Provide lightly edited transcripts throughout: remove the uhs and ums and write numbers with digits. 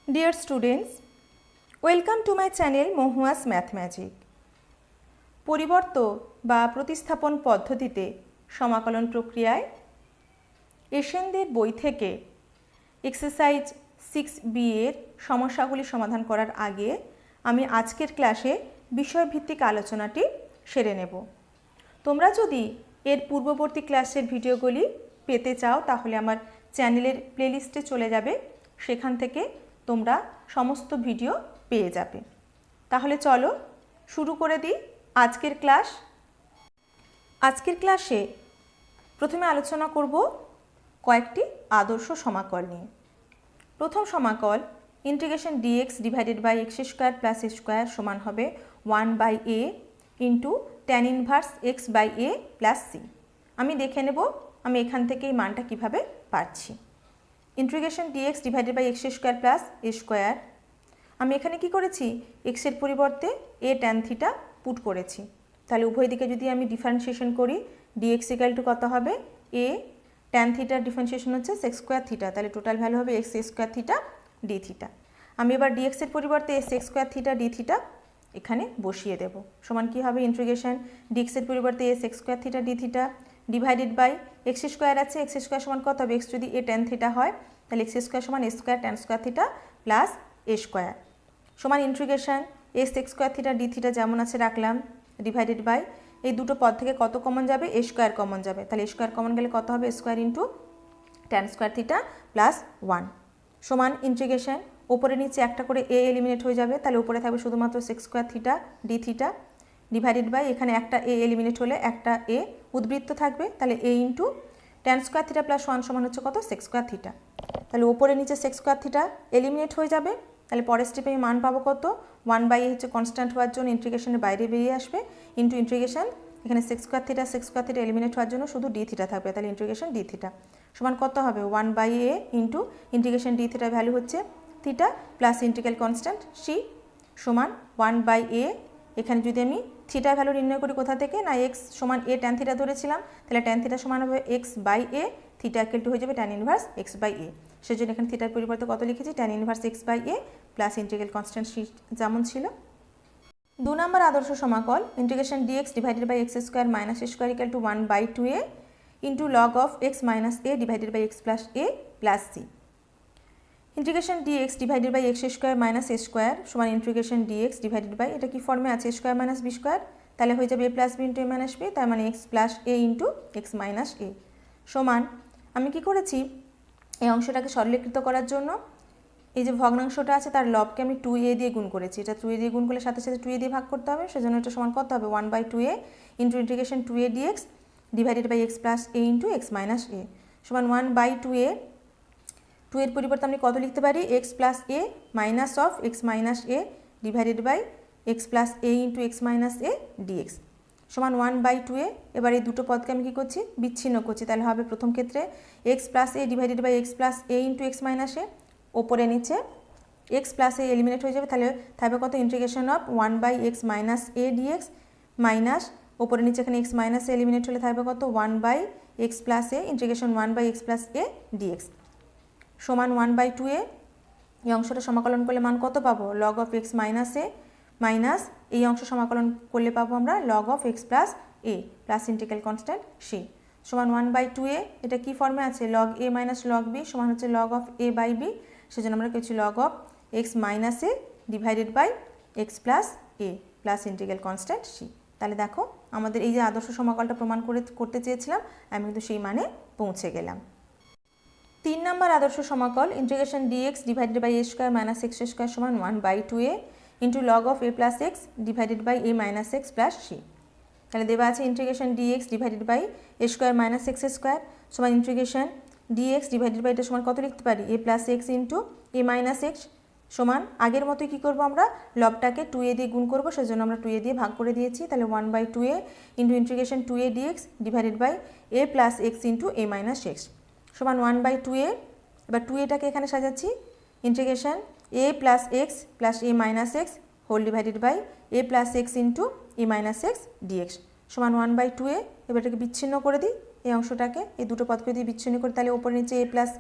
Dear students, welcome to my channel Mohua's Math Magic. পরিবর্ত বা প্রতিস্থাপন পদ্ধতিতে সমাকলন প্রক্রিয়ায় এশিয়ানদের বই থেকে এক্সারসাইজ 6b এর সমস্যাগুলি সমাধান করার আগে আমি আজকের ক্লাসে বিষয়ভিত্তিক আলোচনাটি সেরে নেব। তোমরা যদি এর পূর্ববর্তী ক্লাসের ভিডিওগুলি পেতে চাও তাহলে আমার চ্যানেলের প্লেলিস্টে চলে যাবে, সেখান থেকে তোমরা সমস্ত ভিডিও পেয়ে যাবে। তাহলে চলো শুরু করে দিই আজকের ক্লাস। আজকের ক্লাসে প্রথমে আলোচনা করব কয়েকটি আদর্শ সমাকল নিয়ে। প্রথম সমাকল integration dx divided by x square plus a square সমান হবে 1/a into tan inverse x by a plus c. আমি দেখে নেব আমি এখান থেকে এই মানটা কীভাবে পাচ্ছি। Integration dx divided by x square plus a square, আমি এখানে কি করেছি, এক্সের পরিবর্তে এ ট্যান থিটা পুট করেছি। তাহলে উভয় দিকে যদি আমি ডিফারেন্সিয়েশন করি dx ইকুয়াল টু কত হবে, এ ট্যান থিটার ডিফারেন্সিয়েশন হচ্ছে সেক্স স্কোয়ার থিটা, তাহলে টোটাল ভ্যালু হবে x square theta d theta. আমি এবার dx এর পরিবর্তে sec square theta d theta এখানে বসিয়ে দেব। সমান কি হবে, ইন্টিগ্রেশন dx এর পরিবর্তে sec square theta d theta divided by x square আছে, এক্স স্কোয়ার সমান কত হবে, এক্স যদি এ ট্যান থিটা হয় তাহলে এক্স স্কোয়ার সমান a square tan square theta plus a square সমান integration sec square theta d theta যেমন আছে রাখলাম ডিভাইডেড বাই এই দুটো পদ থেকে কত কমন যাবে, এ স্কোয়ার কমন যাবে, তাহলে এ স্কোয়ার কমন গেলে কত হবে, square into tan square theta plus 1 সমান ইন্টিগ্রেশন ওপরে নিচে একটা করে এ এলিমিনেট হয়ে যাবে, তাহলে উপরে থাকবে শুধুমাত্র sec square theta d theta divided by এখানে একটা এ এলিমিনেট হলে একটা এ উদ্বৃত্ত থাকবে, তাহলে a into tan square theta plus 1 সমান হচ্ছে কত, সেক্স স্কোয়ার থিটা। তাহলে ওপরে নিচে সেক্স স্কোয়ার থিটা এলিমিনেট হয়ে যাবে, তাহলে পরের স্টেপে আমি মান পাবো কত, 1/a হচ্ছে কনস্ট্যান্ট হওয়ার জন্য ইন্টিগ্রেশনের বাইরে বেরিয়ে আসবে ইন্টু ইন্টিগ্রেশন এখানে সেক্স স্কোয়ার থিটা এলিমিনেট হওয়ার জন্য শুধু ডি থিটা থাকবে, তাহলে ইন্টিগ্রেশন ডি থিটা সমান কত হবে 1/a ইন্টু ইন্টিগ্রেশন ডি থিটার ভ্যালু হচ্ছে theta plus integral constant c সমান 1/a। এখানে যদি আমি থিটার ভ্যালু নির্ণয় করি কোথা থেকে, না এক্স সমান এ ট্যান থিটা ধরেছিলাম, তাহলে ট্যান থিটা সমান হবে x by a, theta equal to হয়ে যাবে tan inverse x by a. সেজন্য এখানে থিটার পরিবর্তে কত লিখেছি, tan inverse x by a plus integral constant c যেমন ছিল। 2 নম্বর আদর্শ সমাকল integration dx divided by x square minus a square equal to 1/2a into log of x minus a divided by x plus a plus c. Integration dx divided by x square minus a square সমান integration dx divided by, এটা কি ফর্মে আছে, square minus B square, তাহলে হয়ে যাবে এ plus B into a minus b, তার মানে x plus a into x minus a সমান, আমি কি করেছি এই অংশটাকে সরলীকৃত করার জন্য এই যে ভগ্নাংশটা আছে তার লবকে আমি 2a দিয়ে গুণ করেছি, এটা 2a দিয়ে গুণ করলে সাথে সাথে 2a দিয়ে ভাগ করতে হবে, সেজন্য এটা সমান কত হবে 1/2a into integration 2a dx divided by x plus a into x minus a সমান 1/2a। 2 এর পরিবর্তে আমি কত লিখতে পারি, x plus a minus of x minus a divided by x plus a into x minus a dx সমান 1/2a। এবার এই দুটো পদকে আমি কী করছি, বিচ্ছিন্ন করছি, তাহলে হবে প্রথম ক্ষেত্রে x plus a divided by x plus a into x minus a, ওপরে নিচে এক্স প্লাস এ এলিমিনেট হয়ে যাবে, তাহলে থাকবে কত, integration of 1/x minus a dx minus ওপরে নিচে এখানে এক্স মাইনাস এ এলিমিনেট হলে থাকবে কত 1/x plus a integration 1/x plus a dx সমান 1/2a। এই অংশটা সমাকলন করলে মান কত পাবো, log of x minus a minus এই অংশ সমাকলন করলে পাবো আমরা log of x plus a plus integral constant c সমান 1/2a। এটা কি ফর্মে আছে, log a minus log b সমান হচ্ছে log of a by b, সেজন্য আমরা কিছু log of x minus a divided by x plus a plus integral constant C. তাহলে দেখো আমাদের এই যে আদর্শ সমাকলটা প্রমাণ করতে চেয়েছিলাম আমি কিন্তু সেই মানে পৌঁছে গেলাম। 3 নম্বর আদর্শ সমাকল integration dx divided by a square minus x square সমান 1/2a into log of a plus x divided by a minus x plus c. তাহলে দেওয়া আছে integration dx divided by a square minus x square সমান integration dx divided by এটা সমান কত লিখতে পারি, a plus x into a minus x সমান আগের মতোই কী করবো আমরা লবটাকে 2a দিয়ে গুণ করবো, সেজন্য আমরা 2a দিয়ে ভাগ করে দিয়েছি, তাহলে 1/2a into integration 2a dx divided by a plus x into a minus x সমান 1/2a। এবার 2aটাকে এখানে সাজাচ্ছি, integration a plus x plus a minus x whole divided by a plus x into a minus x dx সমান 1/2a। এবার এটাকে বিচ্ছিন্ন করে দিই, এই অংশটাকে এই দুটো পদকে দিয়ে বিচ্ছিন্ন করে, তাহলে ওপরে নিচে এ প্লাস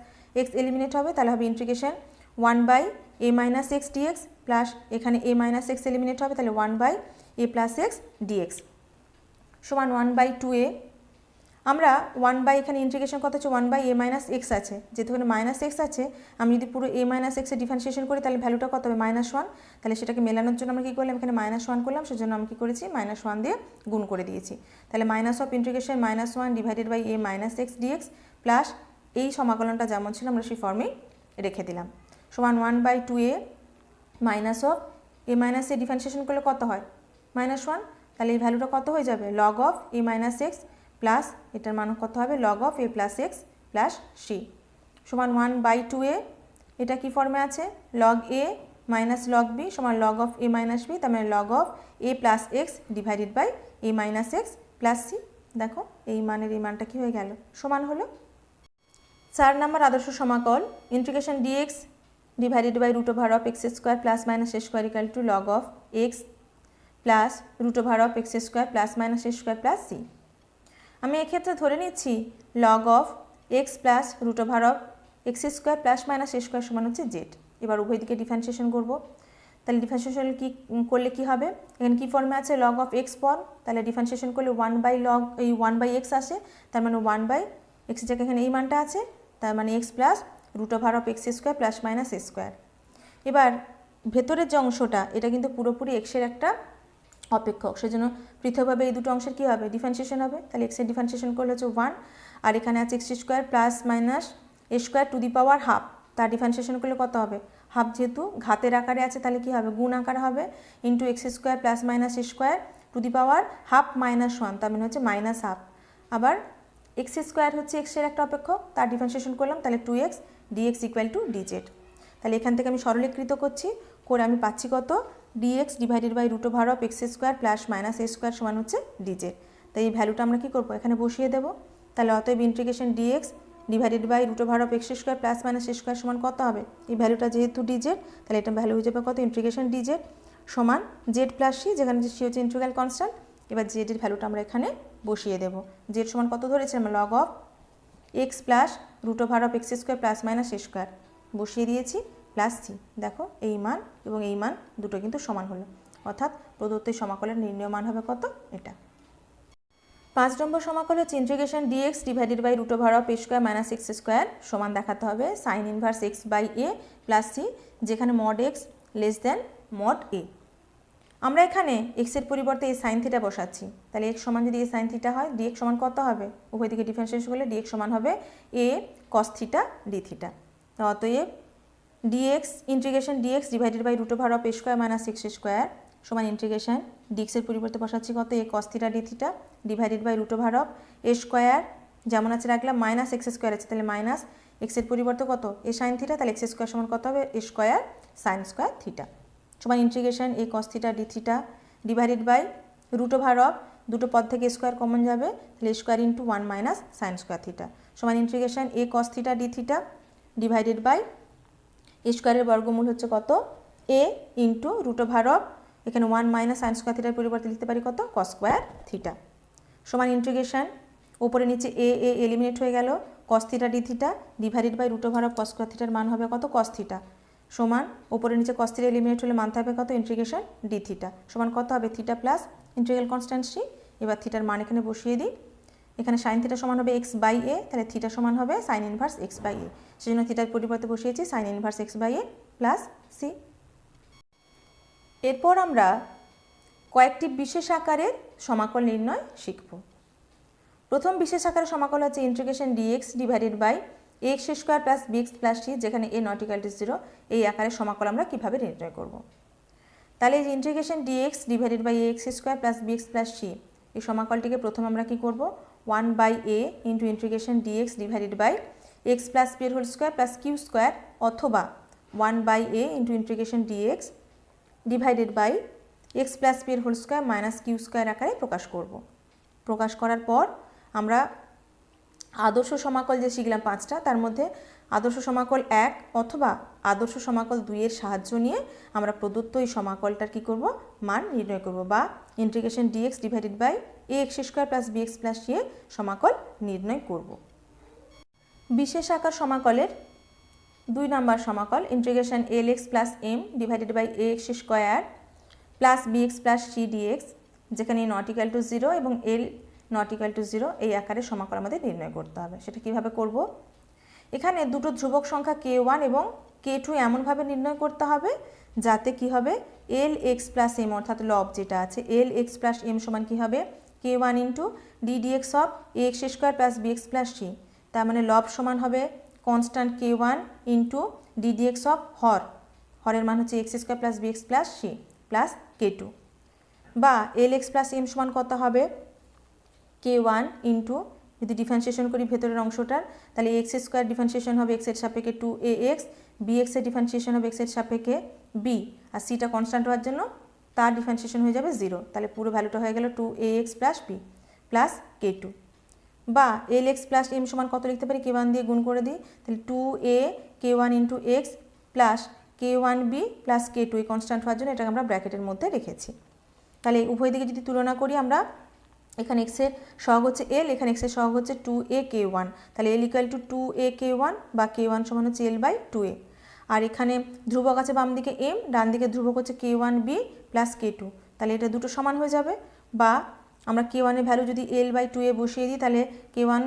এক্স এলিমিনেট হবে, তাহলে হবে integration one by a minus x dx plus এখানে এ মাইনাস এক্স এলিমিনেট হবে, তাহলে one by a plus x dx সমান ওয়ান বাই টু এ। আমরা ওয়ান বাই এখানে ইন্টিগ্রেশন কত হচ্ছে, one by a minus x আছে, যেহেতু এখানে মাইনাস এক্স আছে, আমি যদি পুরো এ মাইনাস এক্সের ডিফারেন্সিয়েশন করি তাহলে ভ্যালুটা কত হবে, মাইনাস ওয়ান। তাহলে সেটাকে মেলানোর জন্য আমরা কী করলাম, এখানে মাইনাস ওয়ান করলাম, সেজন্য আমি কী করেছি, মাইনাস ওয়ান দিয়ে গুণ করে দিয়েছি। তাহলে minus of integration minus one divided by a minus x dx plus এই সমাকলনটা যেমন ছিল আমরা সেই ফর্মেই রেখে দিলাম, সমান one by two a minus of a minus a differentiation করলে কত হয়, মাইনাস ওয়ান। তাহলে এই ভ্যালুটা কত হয়ে যাবে, log of a minus x plus এটার মান কত হবে, log of a plus x plus c সমান ওয়ান বাই টু এ। এটা কী ফর্মে আছে, log a minus log b সমান log of a minus b, তার মানে log of a plus x divided by a minus x plus c. দেখো এই মানের এই মানটা কী হয়ে গেল, সমান হলো। 4 নম্বর আদর্শ সমাকল integration dx divided by root over of x square plus minus a square equal to log of x plus root over of x square plus minus a square plus c. আমি এক্ষেত্রে ধরে নিচ্ছি log of x plus root over of x square plus minus a square সমান হচ্ছে Z. এবার উভয় দিকে differentiation করব, তাহলে ডিফারেন্সিয়েশন কী করলে কী হবে, এখানে কী ফর্মে আছে, লগ অফ এক্স পর, তাহলে ডিফারেন্সিয়েশন করলে ওয়ান বাই লগ এই ওয়ান বাই এক্স আসে, তার মানে ওয়ান বাই এক্স জায়গায় এখানে এই মানটা আছে, তার মানে x plus root over of x square plus minus a square. এবার ভেতরের যে অংশটা এটা কিন্তু পুরোপুরি এক্সের একটা অপেক্ষক, সেজন্য পৃথকভাবে এই দুটো অংশের কী হবে, ডিফারেন্সিয়েশন হবে। তাহলে এক্সের ডিফারেন্সিয়েশন করলে হচ্ছে ওয়ান, আর এখানে আছে x square plus minus a square to the power half, তার ডিফারেন্সিয়েশন করলে কত হবে, হাফ যেহেতু ঘাতের আকারে আছে তাহলে কী হবে, গুণ আকার হবে, into x square plus minus a square to the power half minus one, তার মানে হচ্ছে মাইনাস হাফ। আবার এক্স স্কোয়ার হচ্ছে এক্সের একটা অপেক্ষক, তার ডিফারেন্সিয়েশন করলাম, তাহলে two x dx equal to dz. তাহলে এখান থেকে আমি সরলীকৃত করছি, করে আমি পাচ্ছি কত, dx divided by root over of x square plus minus a square সমান হচ্ছে ডিজেড। তাই এই ভ্যালুটা আমরা কী করবো, এখানে বসিয়ে দেবো। তাহলে অতএব integration dx divided by root over of x square plus minus a square সমান কত হবে, এই ভ্যালুটা যেহেতু ডিজেড তাহলে এটা ভ্যালু হয়ে যাবে কত, ইন্টিগ্রেশন ডিজেড সমান জেড প্লাস সি, যেখানে সি হচ্ছে ইন্টিগ্রাল কনস্ট্যান্ট। এবার জেডের ভ্যালুটা আমরা এখানে বসিয়ে দেবো, জেড সমান কত ধরেছি আমরা, log of x plus root over of x square plus minus a square বসিয়ে দিয়েছি প্লাস সি। দেখো এই মান এবং এই মান দুটো কিন্তু সমান হলো, অর্থাৎ প্রদত্ত সমাকলের নির্ণয় মান হবে কত, এটা। 5 নম্বর সমাকল হচ্ছে integration dx divided by root over of a square minus x square সমান দেখাতে হবে sine inverse x by a plus c, যেখানে mod x less than mod a. আমরা এখানে এক্সের পরিবর্তে এই সাইন থিটা বসাচ্ছি, তাহলে এক্স সমান যদি এ সাইন থিটা হয়, ডিএক্স সমান কত হবে, উভয় দিকে ডিফারেন্সিয়েশন করলে ডিএক্স সমান হবে a cos theta d theta. অতএব dx integration dx divided by root over of a square minus x square সমান ইন্টিগ্রেশন ডিএক্সের পরিবর্তে বসাচ্ছি কত, a cos theta d theta divided by root over of a square যেমন আছে রাখলাম, minus x square আছে, তাহলে মাইনাস এক্সের পরিবর্তে কত, এ সাইন থিটা, তাহলে এক্স স্কোয়ার সমান কত হবে, a square sine square theta সমান integration a cos theta d theta divided by root over of দুটো পদ থেকে স্কোয়ার কমন যাবে, তাহলে square into one minus sine square theta সমান integration a cos theta d theta divided by স্কোয়ারের বর্গমূল হচ্ছে কত, a into root over of এখানে ওয়ান মাইনাস সাইন স্কোয়ার থিটার পরিবর্তে লিখতে পারি কত, কস স্কোয়ার থিটা সমান ইন্টিগ্রেশন উপরে নিচে এ এ এলিমিনেট হয়ে গেল, cos theta d theta divided by root over of cos square থিটার মান হবে কত, কস থিটা সমান উপরে নিচে কস থিটা এলিমিনেট হলে মানতে হবে কত, ইন্টিগ্রেশন ডি থিটা সমান কত হবে, theta plus integral constant c. এবার থিটার মান এখানে বসিয়ে দিই, এখানে সাইন থিটা সমান হবে এক্স বাই এ, তাহলে থিটা সমান হবে sine inverse x by a, সেজন্য থিটার পরিবর্তে বসিয়েছি sine inverse x by a plus c. এরপর আমরা কয়েকটি বিশেষ আকারের সমাকল নির্ণয় শিখব। প্রথম বিশেষ আকারের সমাকল হচ্ছে integration dx divided by x square plus bx plus c, যেখানে এ নট ইকুয়াল টু 0, এই আকারের সমাকল আমরা কীভাবে নির্ণয় করব। তাহলে এই integration dx divided by x square plus bx plus c এই সমাকলটিকে প্রথম আমরা কী করব, one by a into integration dx divided by x plus p এর whole square plus q square অথবা one by a into integration dx divided by x plus p এর whole square minus q square আকারে প্রকাশ করব। প্রকাশ করার পর আমরা আদর্শ সমাকল যে শিখলাম 5টা, তার মধ্যে আদর্শ সমাকল 1 অথবা আদর্শ সমাকল 2 এর সাহায্য নিয়ে আমরা প্রদত্ত এই সমাকলটার কী করব, মান নির্ণয় করব বা integration dx divided by a x square plus bx plus c সমাকল নির্ণয় করব। বিশেষ আকার সমাকলের 2 নম্বর সমাকল integration l x plus m divided by a x square plus b x plus c dx, যেখানে নট ইকুয়াল টু 0 এবং এল নট ইকুয়াল টু 0 এই আকারে সমাকল আমাদের নির্ণয় করতে হবে। সেটা কিভাবে করব? এখানে দুটো ধ্রুবক সংখ্যা k1 এবং k2 এমনভাবে নির্ণয় করতে হবে যাতে কি হবে, এল এক্স প্লাস এম অর্থাৎ লব যেটা আছে এল এক্স প্লাস এম সমান কী হবে, k1 into d dx of a x square plus b x plus c. তার মানে লব সমান হবে constant k1 into d dx of হরের মান হচ্ছে x square plus b x plus c plus k2, বা এল এক্স প্লাস এম সমান কত হবে, k1 ইন্টু যদি ডিফারেন্সিয়েশন করি ভেতরের অংশটার, তাহলে এক্স স্কোয়ার ডিফারেন্সিয়েশন হবে এক্সের সাপেক্ষে 2ax, বি এক্সের ডিফারেন্সিয়েশন হবে এক্সের সাপেক্ষে বি, আর সিটা কনস্ট্যান্ট হওয়ার জন্য তার ডিফারেন্সিয়েশন হয়ে যাবে 0। তাহলে পুরো ভ্যালুটা হয়ে গেল 2ax plus B plus k2, বা এল এক্স প্লাস এম সমান কত লিখতে পারি, k1 দিয়ে গুণ করে দিই, তাহলে 2a k1 into x plus k1b plus k2, এই কনস্ট্যান্ট হওয়ার জন্য এটাকে আমরা ব্র্যাকেটের মধ্যে রেখেছি। তাহলে উভয় দিকে যদি তুলনা করি আমরা, এখানে এক্সের সহগ হচ্ছে এল, এখানে এক্সের সহগ হচ্ছে 2a k1, তাহলে L equal to 2a k1 বা k1 সমান হচ্ছে এল বাই 2a। আর এখানে ধ্রুবক আছে বাম দিকে এম, ডান দিকে ধ্রুবক হচ্ছে k1b প্লাস k2, তাহলে এটা দুটো সমান হয়ে যাবে। বা আমরা k1 এর ভ্যালু যদি এল বাই 2a বসিয়ে দিই, তাহলে k1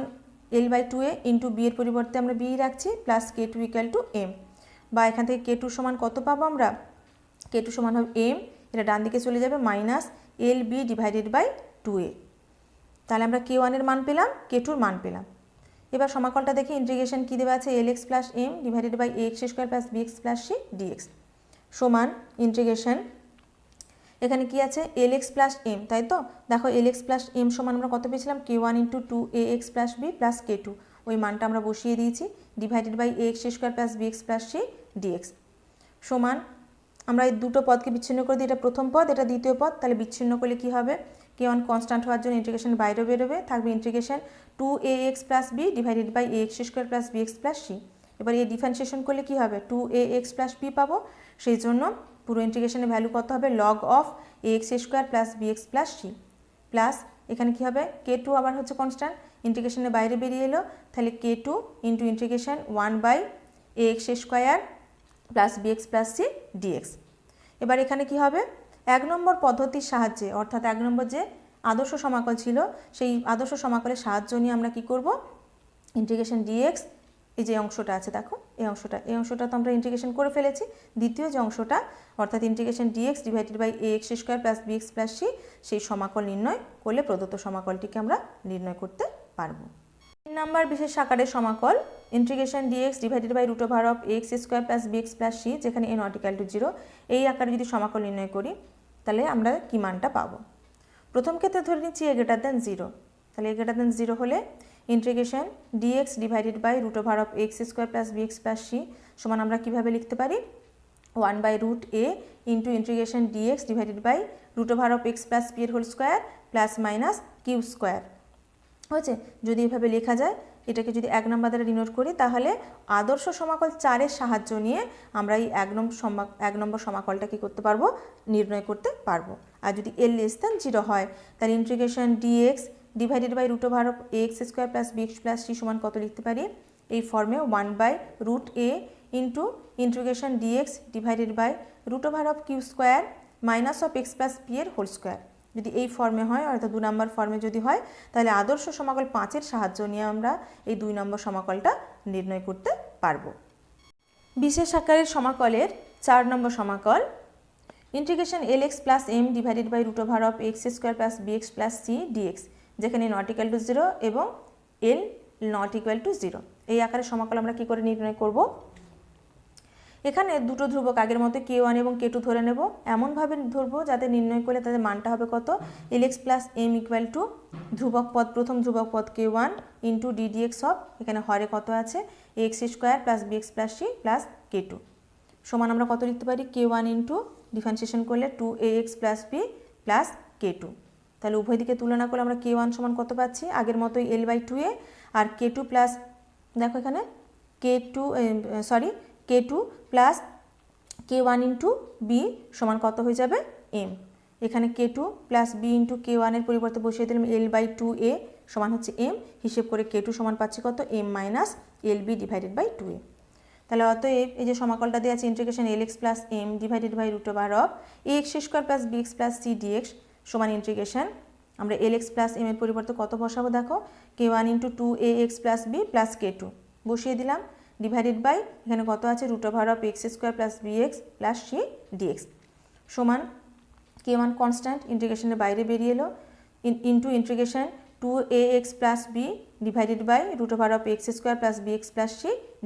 L by 2a into B এর পরিবর্তে আমরা বি রাখছি plus k2 equal to M. বা এখান থেকে k2 সমান কত পাবো আমরা, k2 সমান হবে এম, এটা ডান দিকে চলে যাবে minus l b divided by 2a। তাহলে আমরা k1 এর মান পেলাম, k2 এর মান পেলাম। এবার সমাকলটা দেখি, ইন্টিগ্রেশন কী দেওয়া আছে, l x plus m divided by a x square plus b x plus c dx সমান ইন্টিগ্রেশন, এখানে কি আছে এল এক্স প্লাস এম, তাই তো দেখো এল এক্স প্লাস এম সমান আমরা কত পেয়েছিলাম, k1 into 2ax plus B plus k2, ওই মানটা আমরা বসিয়ে দিয়েছি, divided by a x square plus b x plus c dx সমান, আমরা এই দুটো পদকে বিচ্ছিন্ন করে দিই, এটা প্রথম পদ এটা দ্বিতীয় পদ, তাহলে বিচ্ছিন্ন করলে কী হবে, k1 কনস্ট্যান্ট হওয়ার জন্য ইন্টিগ্রেশন বাইরে বেরোবে, থাকবে integration 2ax plus b divided by a x square plus b x plus c. এবার এই ডিফারেন্সিয়েশন করলে কী হবে, 2ax প্লাস বি পাবো, সেই জন্য পুরো ইন্টিগ্রেশনের ভ্যালু কত হবে, log of a x square plus b x plus c plus এখানে কী হবে k2 আবার হচ্ছে কনস্ট্যান্ট, ইন্টিগ্রেশনের বাইরে বেরিয়ে এলো, তাহলে k2 into integration 1 by a x square plus b x plus c dx. এবার এখানে কি হবে, 1 নম্বর পদ্ধতির সাহায্যে অর্থাৎ 1 নম্বর যে আদর্শ সমাকল ছিল সেই আদর্শ সমাকলের সাহায্য নিয়ে আমরা কি করব, ইন্টিগ্রেশন ডিএক্স, এই যে অংশটা আছে দেখো এই অংশটা তো আমরা ইন্টিগ্রেশন করে ফেলেছি, দ্বিতীয় যে অংশটা অর্থাৎ integration dx divided by a x square plus b x plus c, সেই সমাকল নির্ণয় করলে প্রদত্ত সমাকলটিকে আমরা নির্ণয় করতে পারবো। 3 নম্বর বিশেষ আকারের সমাকল integration dx divided by root over of x square plus b x plus c, যেখানে এ নট ইকুয়াল টু 0, এই আকারে যদি সমাকল নির্ণয় করি তাহলে আমরা কি মানটা পাবো। প্রথম ক্ষেত্রে ধরে নিচ্ছি এ গ্রেটার দেন 0, তাহলে এ গ্রেটার দেন 0 হলে integration dx divided by root over of x square plus b x plus c সমান আমরা কীভাবে লিখতে পারি, 1 by root a into integration dx divided by root over of x plus p এর whole square plus minus q square হয়েছে। যদি এভাবে লেখা যায়, এটাকে যদি 1 নম্বর দ্বারা ডিনোট করি, তাহলে আদর্শ সমাকল 4-এর সাহায্য নিয়ে আমরা এই 1 নম্বর সমাকলটা কী করতে পারবো, নির্ণয় করতে পারবো। আর যদি এল লেস দ্যান 0 হয়, তাহলে integration dx divided by root over of x square plus b x plus c সমান কত লিখতে পারি, এই ফর্মে 1 by root a into integration dx divided by root over of q square minus of x plus p এর whole square. যদি এই ফর্মে হয় অর্থাৎ 2 নম্বর ফর্মে যদি হয়, তাহলে আদর্শ সমাকল 5-এর সাহায্য নিয়ে আমরা এই 2 নম্বর সমাকলটা নির্ণয় করতে পারবো। বিশেষ আকারের সমাকলের 4 নম্বর সমাকল integration l x plus m divided by root over of x square plus b x plus c dx, যেখানে নট ইকুয়াল টু 0 এবং এল নট ইকুয়াল টু 0, এই আকারের সমাকল আমরা কি করে নির্ণয় করব। এখানে দুটো ধ্রুবক আগের মতো k1 এবং k2 ধরে নেব, এমনভাবে ধরবো যাতে নির্ণয় করলে তাদের মানটা হবে কত, l x plus m equal to ধ্রুবক পদ, প্রথম ধ্রুবক পদ k1 into d dx of, এখানে হরে কত আছে a x square plus b x plus c plus k2 সমান আমরা কত লিখতে পারি, k1 ইন্টু ডিফারেন্সিয়েশন করলে 2ax plus B plus k2। তাহলে উভয় দিকে তুলনা করলে আমরা k1 সমান কত পাচ্ছি, আগের মতোই l by 2a, R k2 plus দেখো এখানে k2 plus k1 into B সমান কত হয়ে যাবে m, এখানে k2 plus B into k1 এর পরিবর্তে বসিয়ে দিলাম l বাই 2a সমান হচ্ছে m, হিসেব করে k2 সমান পাচ্ছি কত m minus l b divided by 2a। তাহলে অতএব এই যে সমাকলটা দেওয়া আছে integration lx plus m divided by root over of ax square plus bx plus c dx সমান ইন্টিগ্রেশন আমরা lx প্লাস এম এর পরিবর্তে কত বসাবো দেখো k1 into 2ax plus b plus k2 বসিয়ে দিলাম ডিভাইডেড বাই এখানে কত আছে root over of x square plus bx plus c dx সমান k1 কনস্ট্যান্ট ইন্টিগ্রেশনের বাইরে বেরিয়ে এলো into integration 2ax plus b divided by root over of x square plus bx plus c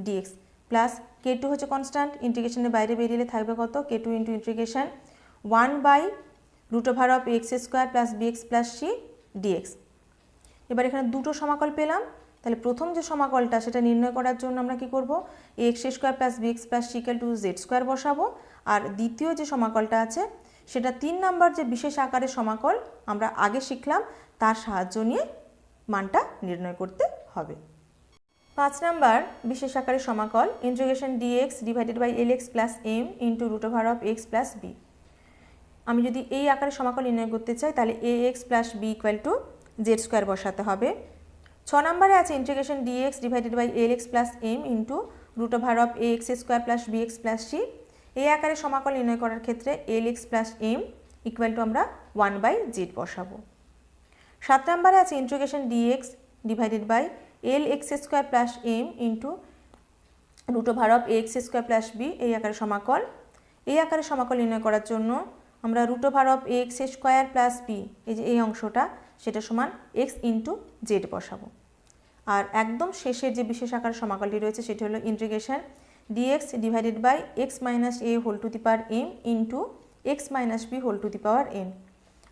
dx plus k2 হচ্ছে constant ইন্টিগ্রেশনের বাইরে বেরিয়ে এলে থাকবে কত k2 into integration 1 by root over of x square plus bx plus c dx এবার এখানে দুটো সমাকল পেলাম তাহলে প্রথম যে সমাকলটা সেটা নির্ণয় করার জন্য আমরা কি করব ax square plus bx plus c equal to z square বসাবো আর দ্বিতীয় যে সমাকলটা আছে সেটা 3 নম্বর যে বিশেষ আকারের সমাকল আমরা আগে শিখলাম তার সাহায্য নিয়ে মানটা নির্ণয় করতে হবে 5 নম্বর বিশেষ আকারের সমাকল integration dx divided by lx plus m into root over of x plus b আমি যদি এই আকারের সমাকল নির্ণয় করতে চাই তাহলে ax plus b equal to z square বসাতে হবে 6 নম্বরে আছে integration dx divided by lx plus m into root over of ax square plus bx plus c এই আকারে সমাকল নির্ণয় করার ক্ষেত্রে lx plus m equal to আমরা 1 বাই z বসাবো 7 নম্বরে আছে integration dx divided by lx square plus m into root over of ax square plus b এই আকারে সমাকল এই আকারে সমাকল নির্ণয় করার জন্য আমরা root over of ax square plus b এই যে এই অংশটা সেটা সমান x ইন্টু z বসাবো আর একদম শেষের যে বিশেষ আকারের সমাকলটি রয়েছে সেটি হলো integration dx divided by x minus a whole to the power m into x minus b whole to the power n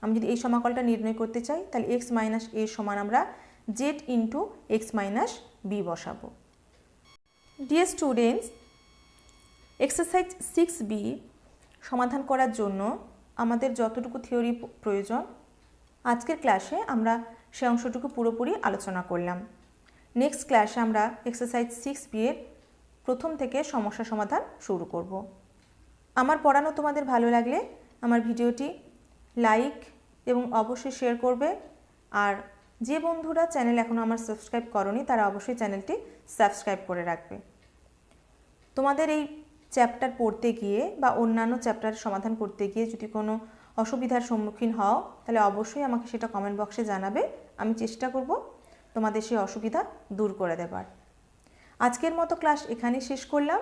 আমি যদি এই সমাকলটা নির্ণয় করতে চাই তাহলে x মাইনাস a সমান আমরা z into x minus b বসাবো ডিয়ার স্টুডেন্টস এক্সারসাইজ 6b সমাধান করার জন্য আমাদের যতটুকু থিওরি প্রয়োজন আজকের ক্লাসে আমরা সে অংশটুকু পুরোপুরি আলোচনা করলাম নেক্সট ক্লাসে আমরা এক্সারসাইজ 6b এর প্রথম থেকে সমস্যা সমাধান শুরু করব আমার পড়ানো তোমাদের ভালো লাগলে আমার ভিডিওটি লাইক এবং অবশ্যই শেয়ার করবে আর যে বন্ধুরা চ্যানেল এখনও আমার সাবস্ক্রাইব করনি তারা অবশ্যই চ্যানেলটি সাবস্ক্রাইব করে রাখবে তোমাদের এই চ্যাপ্টার পড়তে গিয়ে বা অন্যান্য চ্যাপ্টার সমাধান করতে গিয়ে যদি কোনো অসুবিধার সম্মুখীন হও তাহলে অবশ্যই আমাকে সেটা কমেন্ট বক্সে জানাবে আমি চেষ্টা করব তোমাদের সেই অসুবিধা দূর করে দেবার আজকের মতো ক্লাস এখানেই শেষ করলাম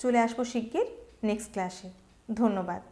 চলে আসবো শিগগির নেক্সট ক্লাসে ধন্যবাদ